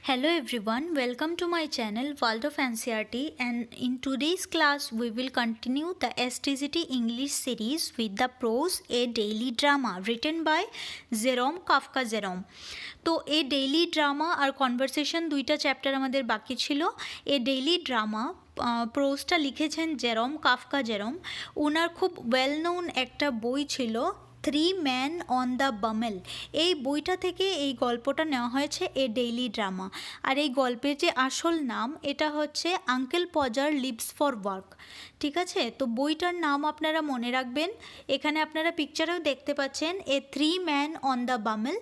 Hello everyone, welcome to my channel World of NCERT, and in today's class we will continue the STCT English series with the prose A Daily Drama written by Jerome Kafka Jerome. তো এ daily drama আর conversation দুইটা chapter আমাদের বাকি ছিল। এ daily drama প্রোজটা লিখেছেন জেরম Kafka জেরম। ওনার খুব well known একটা বই ছিল three man on the bummel. এই বইটা থেকে এই গল্পটা নেওয়া হয়েছে এ ডেইলি ড্রামা। আর এই গল্পের যে আসল নাম এটা হচ্ছে Uncle Podger leaves for work. ঠিক আছে, তো বইটার নাম আপনারা মনে রাখবেন। এখানে আপনারা পিকচারেও দেখতে পাচ্ছেন a three man on the bummel.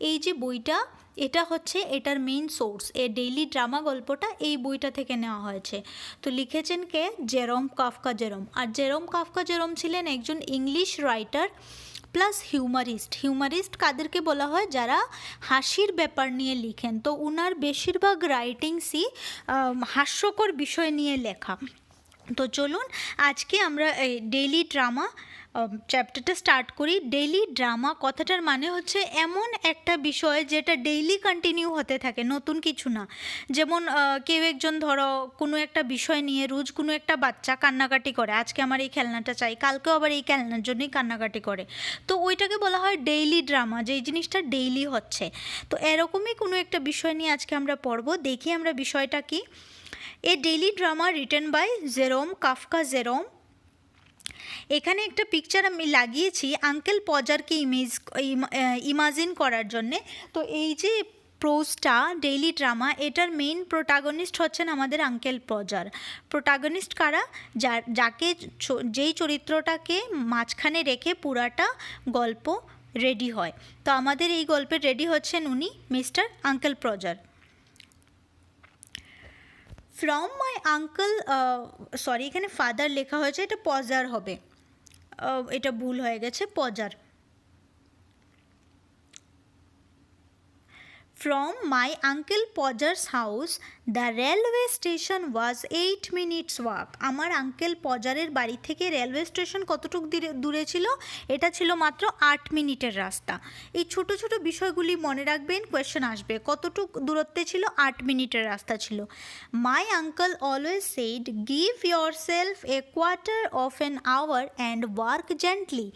এই যে বইটা এটা হচ্ছে এটার main source. A daily drama গল্পটা এই বইটা থেকে নেওয়া হয়েছে। তো লিখেছেন কে? জেরম কাফকা জেরম। আর জেরম কাফকা জেরম ছিলেন একজন ইংলিশ রাইটার প্লাস হিউমারিস্ট। হিউমারিস্ট কাদেরকে বলা হয়? যারা হাসির ব্যাপার নিয়ে লিখেন। তো উনার বেশিরভাগ রাইটিংসই হাস্যকর বিষয় নিয়ে লেখা। তো চলুন আজকে আমরা এই ডেইলি ড্রামা চ্যাপ্টারটা স্টার্ট করি। ডেইলি ড্রামা কথাটার মানে হচ্ছে এমন একটা বিষয় যেটা ডেইলি কন্টিনিউ হতে থাকে, নতুন কিছু না। যেমন কেউ একজন ধরো কোনো একটা বিষয় নিয়ে রোজ কোনো একটা বাচ্চা কান্নাকাটি করে, আজকে আমার এই খেলনাটা চাই, কালকেও আবার এই খেলনার জন্যই কান্নাকাটি করে। তো ওইটাকে বলা হয় ডেইলি ড্রামা, যে এই জিনিসটা ডেইলি হচ্ছে। তো এরকমই কোনো একটা বিষয় নিয়ে আজকে আমরা পড়বো। দেখি আমরা বিষয়টা কি। A daily drama written by Jerome Kafka Jerome. এখানে একটা পিকচার আমি লাগিয়েছি আঙ্কেল পজারকে ইমাজিন করার জন্যে। তো এই যে প্রোজটা ডেইলি ড্রামা, এটার মেইন প্রোটাগনিস্ট হচ্ছেন আমাদের আঙ্কেল পজার। প্রোটাগনিস্ট কারা? যাকে যেই চরিত্রটাকে মাঝখানে রেখে পুরাটা গল্প রেডি হয়। তো আমাদের এই গল্পের রেডি হচ্ছেন উনি, mister uncle পজার। From my uncle, sorry এখানে ফাদার লেখা হয়েছে, এটা পজার হবে, এটা ভুল হয়ে গেছে, পজার। From my uncle Pojar's house, the railway station was 8 minutes walk. আমার আঙ্কেল পজারের বাড়ি থেকে রেলওয়ে স্টেশন কতটুকু দূরে ছিল? এটা ছিল মাত্র 8 মিনিটের রাস্তা। এই ছোট ছোট বিষয়গুলি মনে রাখবেন, কোয়েশ্চেন আসবে। কতটুকু দূরত্বে ছিল? 8 মিনিটের রাস্তা ছিল। My uncle always said give yourself a quarter of an hour and work gently.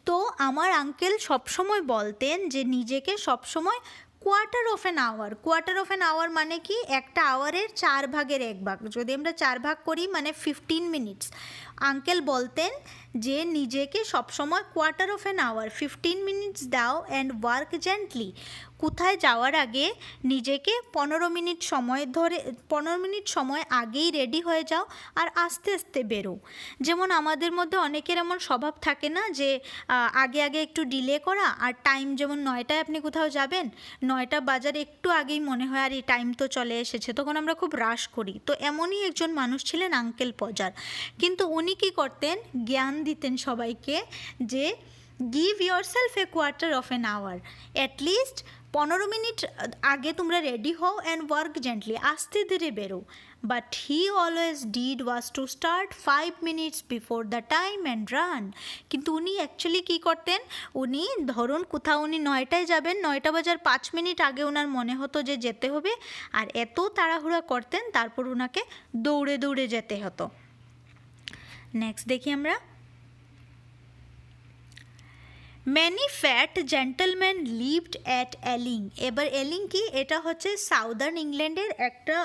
তো আমার আঙ্কেল সবসময় বলতেন যে নিজেকে সবসময় quarter of an hour. Quarter of an hour মানে কি? একটা আওয়ারের 4 ভাগের 1 ভাগ। যদি আমরা 4 ভাগ করি মানে 15 মিনিটস। আঙ্কেল বলতেন যে নিজেকে সবসময় quarter of an hour 15 minutes দাও অ্যান্ড ওয়ার্ক জেন্টলি। কোথায় যাওয়ার আগে নিজেকে 15 মিনিট সময় আগেই রেডি হয়ে যাও আর আস্তে আস্তে বেরো। যেমন আমাদের মধ্যে অনেকের এমন স্বভাব থাকে না যে আগে আগে একটু ডিলে করা। আর টাইম যেমন 9টায় আপনি কোথাও যাবেন, 9টা বাজার একটু আগেই মনে হয় আর এই টাইম তো চলে এসেছে, তখন আমরা খুব রাশ করি। তো এমনই একজন মানুষ ছিলেন আঙ্কেল পজার। কিন্তু উনি কী করতেন? জ্ঞান দিতেন সবাইকে যে give yourself a quarter of an hour, at least 15 মিনিট আগে তোমরা রেডি হও অ্যান্ড ওয়ার্ক জেন্টলি, আস্তে ধীরে বেরো। But he always did was to start 5 minutes before the time and run. কিন্তু উনি অ্যাকচুয়ালি কী করতেন? উনি ধরুন কোথাও উনি 9টায় যাবেন, 9টা বাজার 5 মিনিট আগে ওনার মনে হতো যে যেতে হবে, আর এত তাড়াহুড়া করতেন, তারপর ওনাকে দৌড়ে দৌড়ে যেতে হতো। নেক্সট দেখি আমরা। Many fat gentleman lived at Ealing. এবার এলিং কি? এটা হচ্ছে সাউদার্ন ইংল্যান্ডের একটা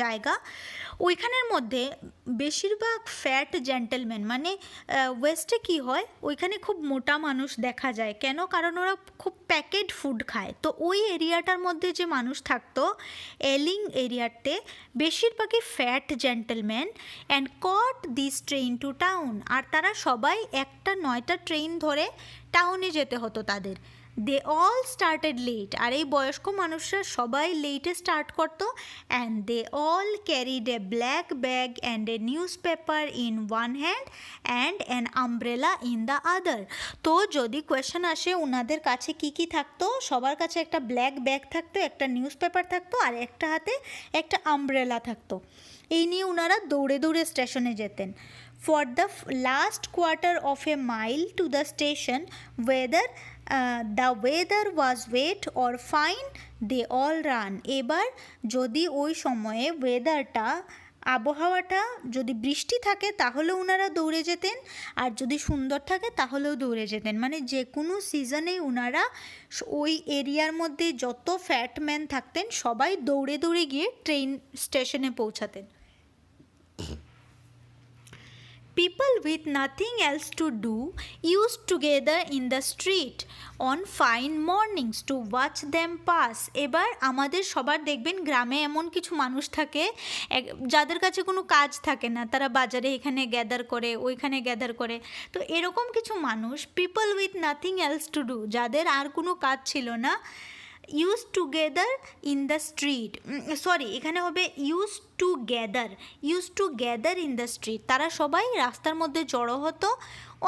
জায়গা। ওইখানের মধ্যে বেশিরভাগ ফ্যাট জেন্টলম্যান, মানে ওয়েস্টে কি হয়, ওইখানে খুব মোটা মানুষ দেখা যায়। কেন? কারণ ওরা খুব প্যাকেট ফুড খায়। তো ওই এরিয়াটার মধ্যে যে মানুষ থাকতো এলিং এরিয়াতে, বেশিরভাগই fat gentleman and caught this train to town. আর তারা সবাই একটা 9টা ট্রেন ধরে টাউনে যেতে হতো তাদের। They all started late. আর এই বয়স্ক মানুষরা সবাই লেটে স্টার্ট করতো। And they all carried a black bag and a newspaper in one hand and an umbrella in the other. তো যদি কোয়েশ্চেন আসে ওনাদের কাছে কি কি থাকতো, সবার কাছে একটা ব্ল্যাক ব্যাগ থাকতো, একটা নিউজ পেপার থাকতো, আর একটা হাতে একটা আমব্রেলা থাকতো। এই নিয়ে ওনারা দৌড়ে দৌড়ে স্টেশনে যেতেন। For the last quarter of a mile to the station, whether the weather was wet or fine they all ran. এবার যদি ওই সময়ে ওয়েদারটা আবহাওয়াটা যদি বৃষ্টি থাকে তাহলেও ওনারা দৌড়ে যেতেন, আর যদি সুন্দর থাকে তাহলেও দৌড়ে যেতেন। মানে যে কোনো সিজনে ওনারা ওই এরিয়ার মধ্যে যত ফ্যাটম্যান থাকতেন সবাই দৌড়ে দৌড়ে গিয়ে ট্রেন স্টেশনে পৌঁছাতেন। People with nothing else to do used together in the street on fine mornings to watch them pass. এবার আমাদের সবার দেখবেন গ্রামে এমন কিছু মানুষ থাকে যাদের কাছে কোনো কাজ থাকে না, তারা বাজারে এখানে গ্যাদার করে ওইখানে গ্যাদার করে। তো এরকম কিছু মানুষ, people with nothing else to do, যাদের আর কোনো কাজ ছিল না, use together in the street, sorry এখানে হবে use to gather in the street. তারা সবাই রাস্তার মধ্যে জড়ো হতো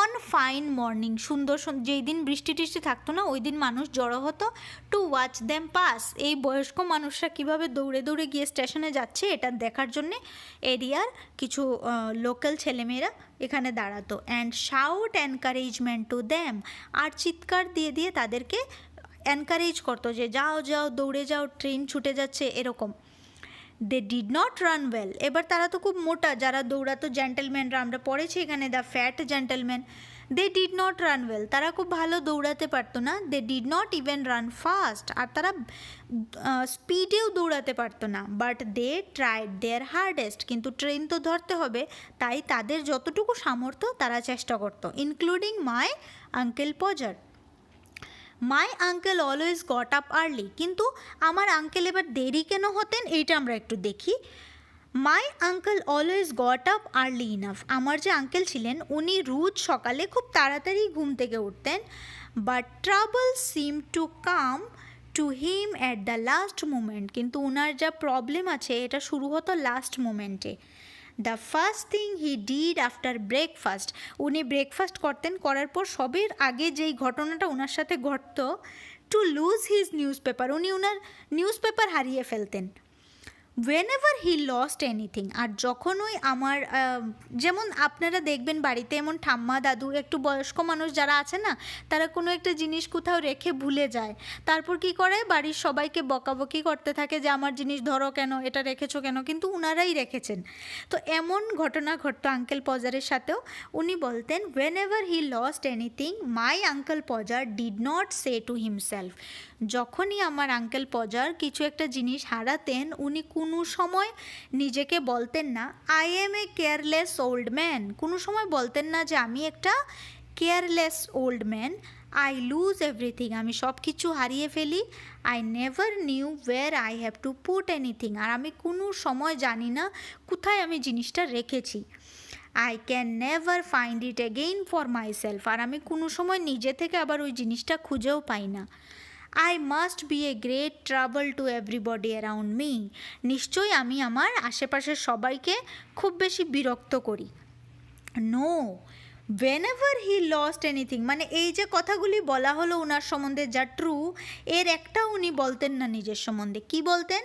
অন ফাইন মর্নিং, সুন্দর যেই দিন বৃষ্টি টিষ্টি থাকতো না ওই দিন মানুষ জড়ো হতো, টু ওয়াচ দেম পাস, এই বয়স্ক মানুষরা কীভাবে দৌড়ে দৌড়ে গিয়ে স্টেশনে যাচ্ছে এটা দেখার জন্যে এরিয়ার কিছু লোকাল ছেলেমেয়েরা এখানে দাঁড়াতো। And shout encouragement to them, আর চিৎকার দিয়ে দিয়ে তাদেরকে এনকারেজ করতো যে যাও যাও দৌড়ে যাও, ট্রেন ছুটে যাচ্ছে এরকম। They did not run well, এবার তারা তো খুব মোটা, যারা দৌড়াতো জেন্টেলম্যানরা, আমরা পড়েছি এখানে the fat gentleman. They did not run well, তারা খুব ভালো দৌড়াতে পারতো না। They did not even run fast, আর তারা স্পিডেও দৌড়াতে পারতো না। But they tried their hardest, কিন্তু ট্রেন তো ধরতে হবে, তাই তাদের যতটুকু সামর্থ্য তারা চেষ্টা করতো। ইনক্লুডিং মাই আঙ্কেল পজার। মাই uncle always got up early, কিন্তু আমার আঙ্কেল এবার দেরি কেন হতেন এইটা আমরা একটু দেখি। মাই uncle always got up early enough, আমার যে আঙ্কেল ছিলেন উনি রোজ সকালে খুব তাড়াতাড়ি ঘুম থেকে উঠতেন। But trouble seem to come to him at the last moment, কিন্তু ওনার যা প্রবলেম আছে এটা শুরু হতো লাস্ট মোমেন্টে। The first thing he did after breakfast, উনি ব্রেকফাস্ট করতেন, করার পর সবের আগে যেই ঘটনাটা ওনার সাথে ঘটতো, to lose his news paper, উনি ওনার নিউজ পেপার হারিয়ে ফেলতেন। ওয়েনেভার হি লস্ট এনিথিং, আর যখন ওই আমার যেমন আপনারা দেখবেন বাড়িতে এমন ঠাম্মা দাদু একটু বয়স্ক মানুষ যারা আছে না, তারা কোনো একটা জিনিস কোথাও রেখে ভুলে যায়, তারপর কি করে বাড়ির সবাইকে বকাবকি করতে থাকে যে আমার জিনিস ধরো কেন, এটা রেখেছো কেন, কিন্তু উনারাই রেখেছেন। তো এমন ঘটনা ঘটতো আঙ্কেল পজারের সাথেও। উনি বলতেন whenever he lost anything my uncle Podger did not say to himself, যখনই আমার আঙ্কেল পজার কিছু একটা জিনিস হারাতেন উনি কোনো সময় নিজেকে বলতেন না I am a careless old man, কোনো সময় বলতেন না যে আমি একটা careless old man. I lose everything, আমি সব কিছু হারিয়ে ফেলি। I never knew where I have to put anything, আর আমি কোনো সময় জানি না কোথায় আমি জিনিসটা রেখেছি। I can never find it again for myself, আর আমি কোনো সময় নিজে থেকে আবার ওই জিনিসটা খুঁজেও পাই না। I must be a great trouble to everybody around me, নিশ্চয়ই আমি আমার আশেপাশের সবাইকে খুব বেশি বিরক্ত করি। No, whenever he lost anything, মানে এই যে কথাগুলি বলা হলো ওনার সম্বন্ধে যা ট্রু, এর একটা উনি বলতেন না নিজের সম্বন্ধে। কি বলতেন?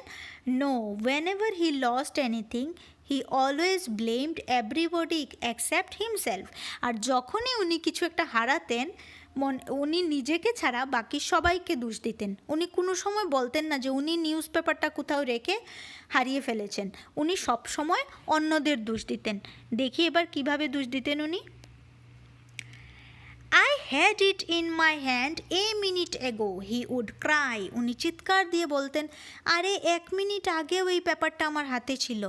No, whenever he lost anything he always blamed everybody except himself, আর যখনই উনি কিছু একটা হারাতেন উনি নিজেকে ছাড়া বাকি সবাইকে দোষ দিতেন। উনি কোনো সময় বলতেন না যে উনি নিউজ পেপারটা কোথাও রেখে হারিয়ে ফেলেছেন, উনি সব সময় অন্যদের দোষ দিতেন। দেখি এবার কিভাবে দোষ দিতেন উনি। I had it in my hand a minute ago, he would cry, উনি চিৎকার দিয়ে বলতেন আরে 1 মিনিট আগেও এই পেপারটা আমার হাতে ছিল।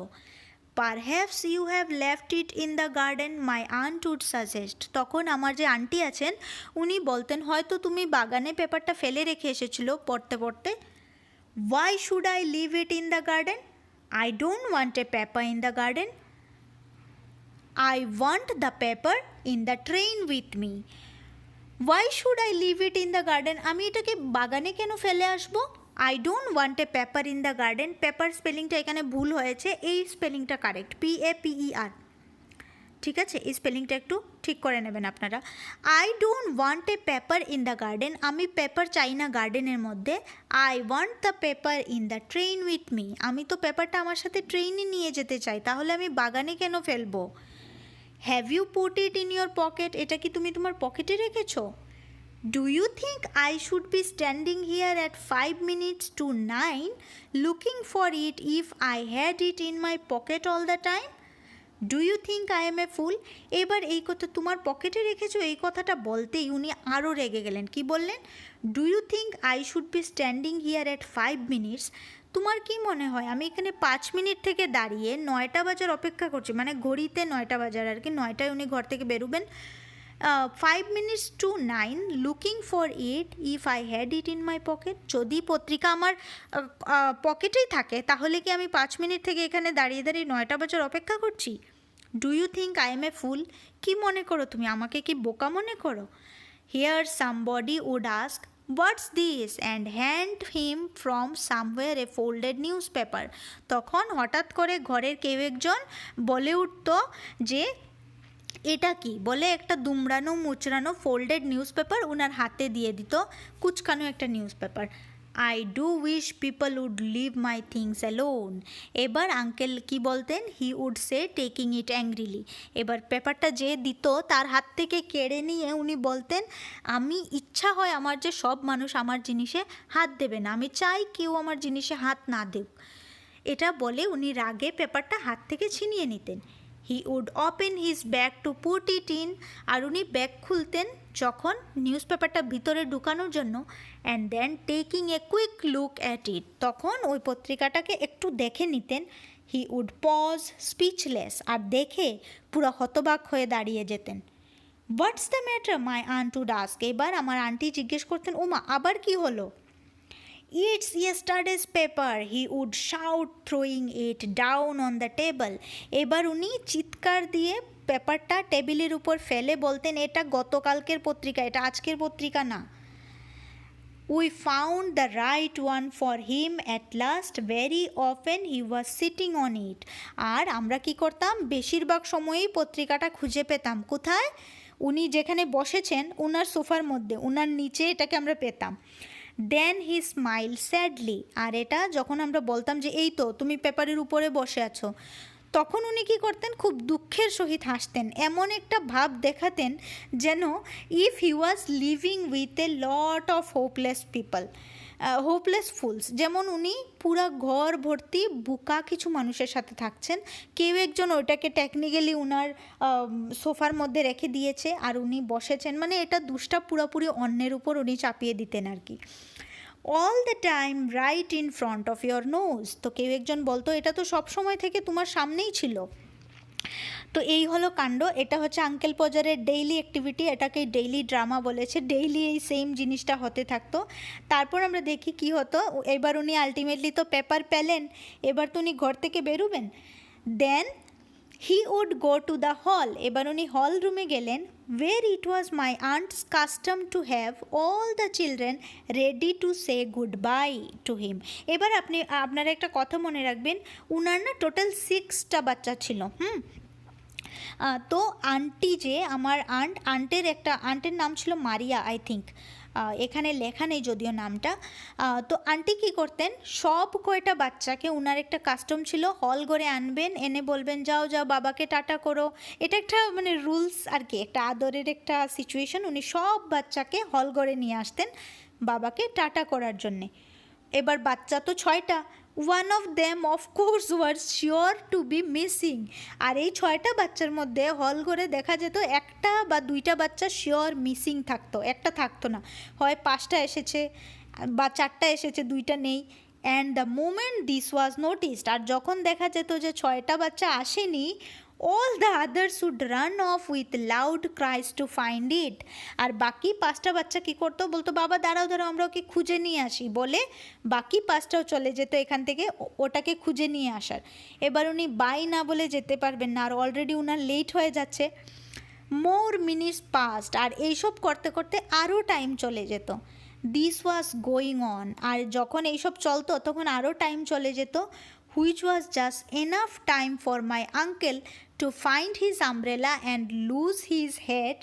Perhaps you have left it in the garden, my aunt would suggest, তখন আমার যে আন্টি আছেন উনি বলতেন হয়তো তুমি বাগানে পেপারটা ফেলে রেখে এসেছিল পড়তে পড়তে। Why should I leave it in the garden? I don't want a paper in the garden. I want the paper in the train with me. Why should I leave it in the garden? আমি এটাকে বাগানে কেন ফেলে আসবো? I don't want a paper in the garden. Paper স্পেলিংটা এখানে ভুল হয়েছে, এই স্পেলিংটা কারেক্ট, PAPER, ঠিক আছে? এই স্পেলিংটা একটু ঠিক করে নেবেন আপনারা। I don't want a paper in the garden, আমি পেপার চাই না গার্ডেনের মধ্যে। I want the paper in the train with me, আমি তো পেপারটা আমার সাথে ট্রেনে নিয়ে যেতে চাই, তাহলে আমি বাগানে কেন ফেলবো? Have you put it in your pocket? এটা কি তুমি তোমার পকেটে রেখেছো? Do you think I should be standing here at 5 minutes to 9 looking for it if I had it in my pocket all the time? Do you think I am a fool? এবার এই কথা তোমার পকেটে রেখেছো, এই কথাটা বলতেই উনি আরও রেগে গেলেন। কি বললেন? Do you think I should be standing here at 5 minutes? তোমার কি মনে হয় আমি এখানে 5 মিনিট থেকে দাঁড়িয়ে 9টা বাজার অপেক্ষা করছি, মানে ঘড়িতে 9টা বাজার আর কি, 9টায় উনি ঘর থেকে বেরোবেন, 5 minutes to 9 looking for it if I had it in my pocket? যদি পত্রিকা আমার পকেটেই থাকে তাহলে কি আমি 5 মিনিট থেকে এখানে দাঁড়িয়ে দাঁড়িয়ে 9টা বাজার অপেক্ষা করছি? Do you think I am a fool? কী মনে করো তুমি, আমাকে কি বোকা মনে করো? Here somebody would ask what's this and hand him from somewhere a folded newspaper. তখন হঠাৎ করে ঘরের কেউ একজন বলে উঠত যে এটা কি, বলে একটা দুমড়ানো মুচড়ানো ফোল্ডেড নিউজ পেপার ওনার হাতে দিয়ে দিত, কুচকানো একটা newspaper. I do wish people would leave my things alone. এবার আঙ্কেল কি বলতেন? He would say taking it angrily. এবার পেপারটা যে দিত তার হাত থেকে কেড়ে নিয়ে উনি বলতেন, আমি ইচ্ছা হয় আমার যে সব মানুষ আমার জিনিসে হাত দেবে না, আমি চাই কেউ আমার জিনিসে হাত না দেব। এটা বলে উনি রাগে পেপারটা হাত থেকে ছিনিয়ে নিতেন। He would open his bag to put it in. আর উনি ব্যাগ খুলতেন যখন নিউজ পেপারটা ভিতরে ঢুকানোর জন্য, and then taking a quick look at it, তখন ওই পত্রিকাটাকে একটু দেখে নিতেন। হি উড পজ স্পিচলেস, আর দেখে পুরো হতবাক হয়ে দাঁড়িয়ে যেতেন। What's the matter my aunt would ask. এবার আমার আন্টি জিজ্ঞেস করতেন, ওমা আবার কি হলো? It's yesterday's paper, he would shout, throwing it down on the table. এবার উনি চিৎকার দিয়ে পেপারটা টেবিলের উপর ফেলে বলতেন, এটা গতকালকের পত্রিকা, এটা আজকের পত্রিকা না। We found the right one for him at last. Very often he was sitting on it. আর আমরা কি করতাম? বেশিরভাগ সময়ই পত্রিকাটা খুঁজে পেতাম কোথায়? উনি যেখানে বসেছেন ওনার সোফার মধ্যে, ওনার নিচে এটাকে আমরা পেতাম। দেন হি স্মাইল স্যাডলি। আর এটা যখন আমরা বলতাম যে এই তো তুমি পেপারের উপরে বসে আছো, তখন উনি কী করতেন? খুব দুঃখের সহিত হাসতেন, এমন একটা ভাব দেখাতেন যেন if he was living with a lot of hopeless people, hopeless fools, যেমন উনি পুরা ঘর ভর্তি বোকা কিছু মানুষের সাথে থাকছেন, কেউ একজন ওইটাকে টেকনিক্যালি উনার সোফার মধ্যে রেখে দিয়েছে আর উনি বসেছেন, মানে এটা দুষ্টা পুরোপুরি অন্যের উপর উনি চাপিয়ে দিতেন আর কি। All the time right in front of your nose. তো কেউ একজন বলতো এটা তো সব সময় থেকে তোমার সামনেই ছিল। তো এই হলো কাণ্ড। এটা হচ্ছে আঙ্কেল পজারের ডেইলি অ্যাক্টিভিটি, এটাকে ডেইলি ড্রামা বলেছে, ডেইলি এই সেম জিনিসটা হতে থাকতো। তারপর আমরা দেখি কি হতো। এবার উনি আলটিমেটলি তো পেপার পেলেন, এবার তো উনি ঘর থেকে বেরোবেন। Then he would go to the hall. এবার উনি হল রুমে গেলেন, where it was my aunt's custom to have all the children ready to say goodbye to him. এবার আপনারা একটা কথা মনে রাখবেন, উনার না টোটাল 6টা বাচ্চা ছিল। তো আন্টি যে আমার আন্টের নাম ছিল মারিয়া, আই থিঙ্ক, এখানে লেখা নেই যদিও নামটা। তো আন্টি কী করতেন, সব কয়টা বাচ্চাকে উনার একটা কাস্টম ছিল, হল ঘরে আনবেন, এনে বলবেন যাও যাও বাবাকে টাটা করো। এটা একটা মানে রুলস আর কি, একটা আদরের একটা সিচুয়েশন। উনি সব বাচ্চাকে হল ঘরে নিয়ে আসতেন বাবাকে টাটা করার জন্যে। এবার বাচ্চা তো 6টা, one of them of course was sure to be missing. আর এই 6টা বাচ্চার মধ্যে হল ঘরে দেখা যেত একটা বা 2টা বাচ্চা শিওর মিসিং থাকতো, একটা থাকতো না, হয় 5টা এসেছে বা 4টা এসেছে, 2টা নেই। And the moment this was noticed, আর যখন দেখা যেত যে 6টা বাচ্চা আসেনি, all the others would run off with loud cries to find it. আর বাকি 5টা বাচ্চা কী করতো, বলতো বাবা দাঁড়াও দাঁড়াও আমরা ওকে খুঁজে নিয়ে আসি, বলে বাকি 5টাও চলে যেত এখান থেকে ওটাকে খুঁজে নিয়ে আসার। এবার উনি বাই না বলে যেতে পারবেন না, আর অলরেডি উনার লেট হয়ে যাচ্ছে। মোর মিনিটস পাস্ট, আর এইসব করতে করতে আরও টাইম চলে যেত। দিস ওয়াজ গোয়িং অন, আর যখন এইসব চলতো তখন আরও টাইম চলে যেত, which was just enough time for my uncle to find his umbrella and lose his head.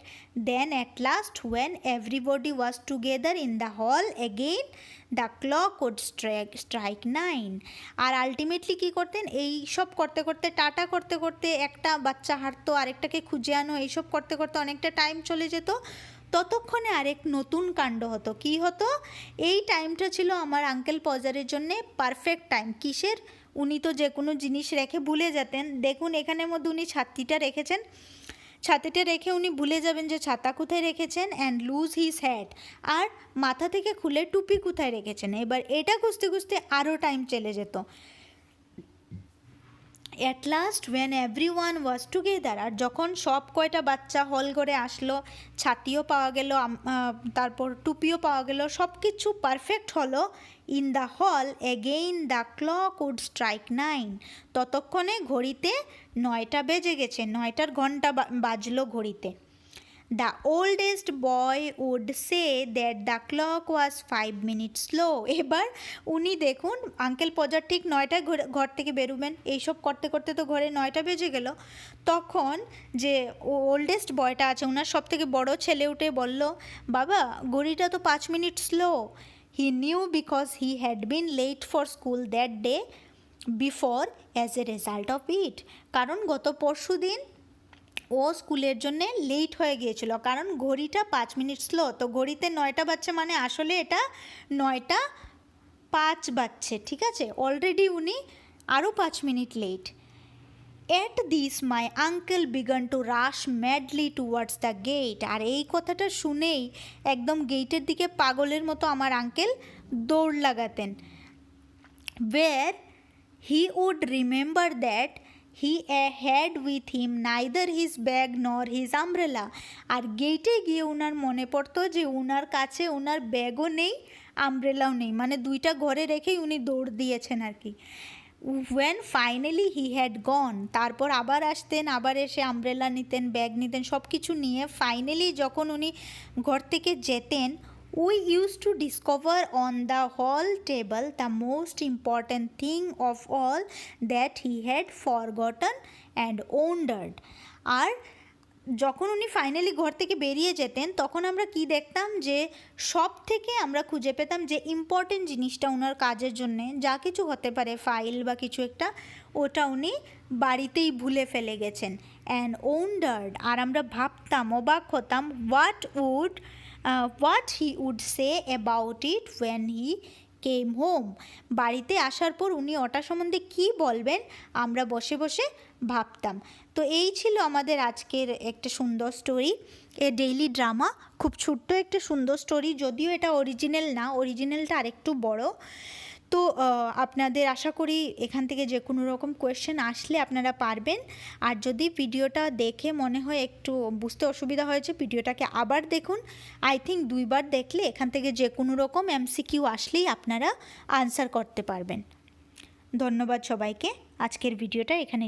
Then at last when everybody was together in the hall again, the clock would strike 9. আর ultimately কী করতেন, এই সব করতে করতে tata করতে করতে একটা বাচ্চা হাঁটতো, আরেকটাকে খুঁজে আনো, এইসব করতে করতে অনেকটা টাইম চলে যেত। ততক্ষণে আরেক নতুন কাণ্ড হতো। কী হতো? এই টাইমটা ছিল আমার আঙ্কেল পজারের জন্যে পারফেক্ট টাইম। কিসের? উনি তো যে কোনো জিনিস রেখে ভুলে যেতেন। দেখুন এখানের মধ্যে উনি ছাতিটা রেখেছেন, ছাতিটা রেখে উনি ভুলে যাবেন যে ছাতা কোথায় রেখেছেন, অ্যান্ড লুজ হিজ হ্যাট, আর মাথা থেকে খুলে টুপি কোথায় রেখেছেন। এবার এটা খুঁজতে খুঁজতে আরও টাইম চলে যেত। At last when everyone was together, আর যখন সব কয়টা বাচ্চা হল করে আসলো, ছাতিও পাওয়া গেল, তারপর টুপিও পাওয়া গেল, সব কিছু পারফেক্ট হলো, in the hall again the clock would strike 9, ততক্ষণে ঘড়িতে 9টা বেজে গেছে, 9টার ঘন্টা বাজলো ঘড়িতে। The oldest boy would say that the clock was 5 minutes slow. এবার উনি দেখুন আঙ্কেল পজার ঠিক 9টায় ঘর থেকে বেরোবেন, এইসব করতে করতে তো ঘরে 9টা বেজে গেল। তখন যে ওল্ডেস্ট বয়টা আছে, ওনার সব থেকে বড়ো ছেলে উঠে বলল, বাবা ঘড়িটা তো 5 মিনিট slow. He knew because he had been late for school that day before as a result of it, কারণ গত পরশু দিন ও স্কুলের জন্যে লেট হয়ে গিয়েছিল, কারণ ঘড়িটা 5 মিনিট স্লো। তো ঘড়িতে 9টা বাজছে মানে আসলে এটা 9টা 5 বাজছে, ঠিক আছে? অলরেডি উনি আরও 5 minute late. At this my uncle began to rush madly towards the gate, আর এই কথাটা শুনেই একদম গেটের দিকে পাগলের মতো আমার আঙ্কেল দৌড় লাগাতেন। Where he would remember that he had with him neither his bag nor his umbrella, আর গেটে গিয়ে ওনার মনে পড়তো যে ওনার কাছে ওনার ব্যাগও নেই, আমব্রেলাও নেই, মানে দুইটা ঘরে রেখেই উনি দৌড় দিয়েছেন আর কি। when finally he had gone, তারপর আবার আসতেন, আবার এসে আমব্রেলা নিতেন, ব্যাগ নিতেন, সব কিছু নিয়ে ফাইনালি যখন উনি ঘর থেকে যেতেন, we used to discover on the hall table the most important thing of all that he had forgotten and wondered. আর যখন উনি ফাইনালি ঘর থেকে বেরিয়ে যেতেন তখন আমরা কি দেখতাম, যে সব থেকে আমরা খুঁজে পেতাম যে ইম্পর্টেন্ট জিনিসটা ওনার কাজের জন্যে, যা কিছু হতে পারে ফাইল বা কিছু একটা, ওটা উনি বাড়িতেই ভুলে ফেলে গেছেন। অ্যান্ড ওন্ডার্ড, আর আমরা ভাবতাম, অবাক হতাম, what he would say about it when he came home. বাড়িতে আসার পর উনি ওটা সম্বন্ধে কী বলবেন আমরা বসে বসে ভাবতাম। তো এই ছিল আমাদের আজকের একটা সুন্দর স্টোরি, এ ডেইলি ড্রামা। খুব ছোট্ট একটা সুন্দর স্টোরি, যদিও এটা অরিজিনাল না, অরিজিনালটা আরেকটু বড়। তো আপনাদের আশা করি এখান থেকে যে কোনো রকম কোয়েশ্চেন আসলে আপনারা পারবেন। আর যদি ভিডিওটা দেখে মনে হয় একটু বুঝতে অসুবিধা হয়েছে, ভিডিওটাকে আবার দেখুন। আই থিঙ্ক 2বার দেখলে এখান থেকে যে কোনো রকম এমসিকিউ আসলেই আপনারা আনসার করতে পারবেন। ধন্যবাদ সবাইকে। আজকের ভিডিওটা এখানে